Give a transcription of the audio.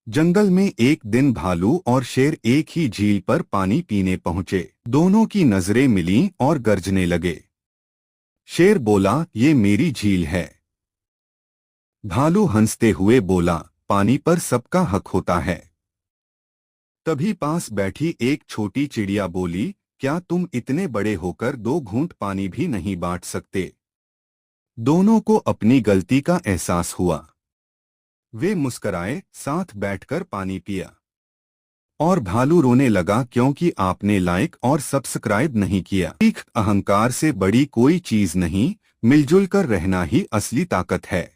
जंगल में एक दिन भालू और शेर एक ही झील पर पानी पीने पहुंचे। दोनों की नजरें मिलीं और गरजने लगे। शेर बोला, ये मेरी झील है। भालू हंसते हुए बोला, पानी पर सबका हक होता है। तभी पास बैठी एक छोटी चिड़िया बोली, क्या तुम इतने बड़े होकर दो घूंट पानी भी नहीं बांट सकते? दोनों को अपनी गलती का एहसास हुआ। वे मुस्कराए, साथ बैठकर पानी पिया। और भालू रोने लगा क्योंकि आपने लाइक और सब्सक्राइब नहीं किया। अहंकार से बड़ी कोई चीज नहीं, मिलजुल कर रहना ही असली ताकत है।